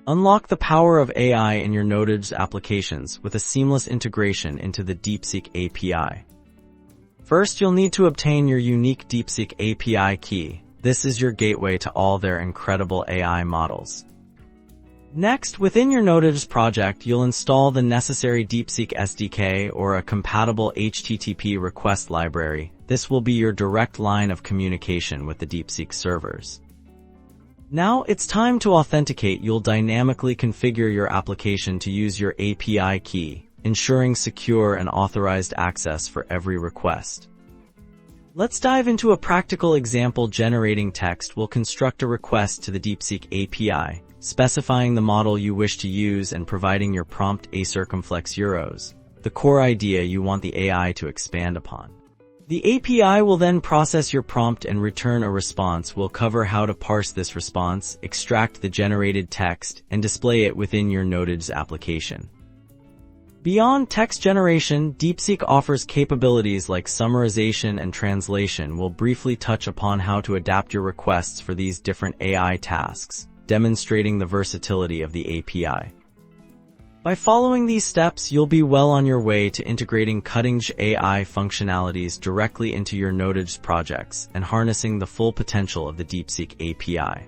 Unlock the power of AI in your Node.js applications with a seamless integration into the Deepseek API. First, you'll need to obtain your unique Deepseek API key. This is your gateway to all their incredible AI models. Next, within your Node.js project, you'll install the necessary Deepseek SDK or a compatible HTTP request library. This will be your direct line of communication with the Deepseek servers. Now it's time to authenticate. You'll dynamically configure your application to use your API key, ensuring secure and authorized access for every request. Let's dive into a practical example. Generating text will construct a request to the Deepseek API, specifying the model you wish to use and providing your prompt a circumflex euros, the core idea you want the AI to expand upon. The API will then process your prompt and return a response. We'll cover how to parse this response, extract the generated text, and display it within your Node.js application. Beyond text generation, Deepseek offers capabilities like summarization and translation. We'll briefly touch upon how to adapt your requests for these different AI tasks, demonstrating the versatility of the API. By following these steps, you'll be well on your way to integrating cutting-edge AI functionalities directly into your Node.js projects and harnessing the full potential of the Deepseek API.